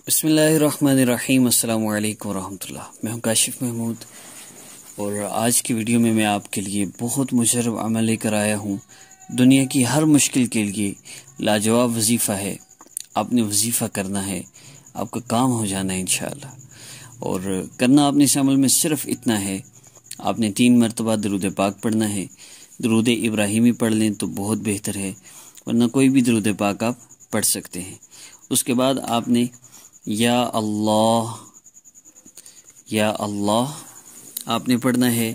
بسم اللہ الرحمن الرحیم۔ السلام علیکم ورحمۃ اللہ۔ میں ہوں کاشف محمود اور آج کی ویڈیو میں آپ کے لیے بہت مجرب عمل لے کر آیا ہوں۔ دنیا کی ہر مشکل کے لیے لاجواب وظیفہ ہے۔ آپ نے وظیفہ کرنا ہے، آپ کا کام ہو جانا ہے انشاءاللہ۔ اور کرنا آپ نے اس عمل میں صرف اتنا ہے، آپ نے 3 مرتبہ درود پاک پڑھنا ہے۔ درود ابراہیمی پڑھ لیں تو بہت بہتر ہے، ورنہ کوئی بھی درود پاک آپ پڑھ سکتے ہیں۔ اس کے بعد آپ نے یا اللہ آپ نے پڑھنا ہے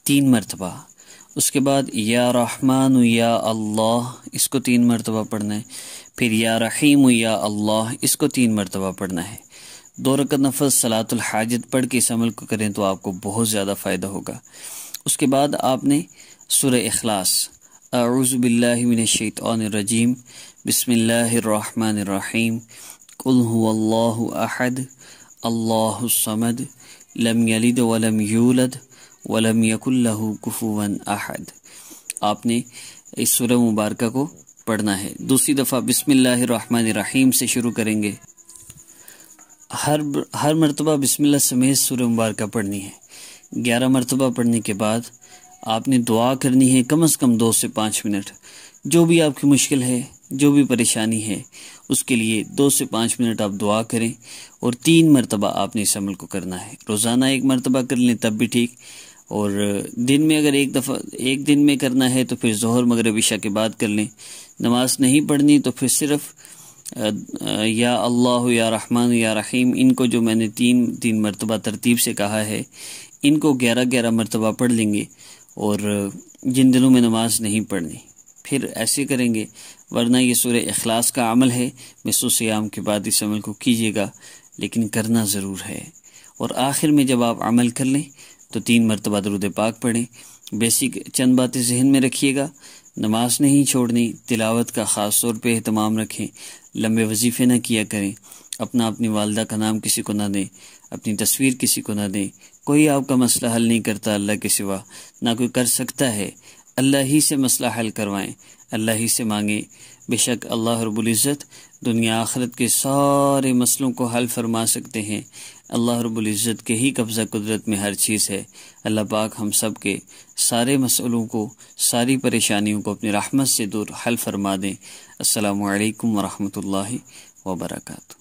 3 مرتبہ۔ اس کے بعد یا رحمان یا اللہ اس کو 3 مرتبہ پڑھنا ہے۔ پھر یا رحیم یا اللہ اس کو 3 مرتبہ پڑھنا ہے۔ 2 رکعت نفل صلاۃ الحاجت پڑھ کے اس عمل کو کریں تو آپ کو بہت زیادہ فائدہ ہوگا۔ اس کے بعد آپ نے سورہ اخلاص، اعوذ باللہ من الشیطان الرجیم، بسم اللہ الرحمن الرحیم، قل هو اللہ احد اللہ الصمد لم یلد ولم یولد ولم یکن لہ کفوا احد، آپ نے اس سورہ مبارکہ کو پڑھنا ہے۔ دوسری دفعہ بسم اللہ الرحمن الرحیم سے شروع کریں گے۔ ہر مرتبہ بسم اللہ سمیت سورہ مبارکہ پڑھنی ہے۔ 11 مرتبہ پڑھنے کے بعد آپ نے دعا کرنی ہے کم از کم 2 سے 5 منٹ۔ جو بھی آپ کی مشکل ہے، جو بھی پریشانی ہے، اس کے لیے 2 سے 5 منٹ آپ دعا کریں اور 3 مرتبہ آپ نے اس عمل کو کرنا ہے۔ روزانہ 1 مرتبہ کر لیں تب بھی ٹھیک، اور دن میں اگر ایک دن میں کرنا ہے تو پھر ظہر مغرب عشاء کے بعد کر لیں۔ نماز نہیں پڑھنی تو پھر صرف یا اللہ یا رحمان یا رحیم ان کو جو میں نے 3 مرتبہ ترتیب سے کہا ہے، ان کو 11 مرتبہ پڑھ لیں گے، اور جن دنوں میں نماز نہیں پڑھنی پھر ایسے کریں گے۔ ورنہ یہ سورہ اخلاص کا عمل ہے، نصف صیام کے بعد اس عمل کو کیجیے گا، لیکن کرنا ضرور ہے۔ اور آخر میں جب آپ عمل کر لیں تو 3 مرتبہ درود پاک پڑھیں۔ بیسک چند باتیں ذہن میں رکھیے گا، نماز نہیں چھوڑنی، تلاوت کا خاص طور پہ اہتمام رکھیں، لمبے وظیفے نہ کیا کریں، اپنی والدہ کا نام کسی کو نہ دیں، اپنی تصویر کسی کو نہ دیں۔ کوئی آپ کا مسئلہ حل نہیں کرتا اللہ کے سوا، نہ کوئی کر سکتا ہے۔ اللہ ہی سے مسئلہ حل کروائیں، اللہ ہی سے مانگیں۔ بے شک اللہ رب العزت دنیا آخرت کے سارے مسئلوں کو حل فرما سکتے ہیں۔ اللہ رب العزت کے ہی قبضہ قدرت میں ہر چیز ہے۔ اللہ پاک ہم سب کے سارے مسئلوں کو، ساری پریشانیوں کو اپنی رحمت سے دور حل فرما دیں۔ السلام علیکم ورحمۃ اللہ وبرکاتہ۔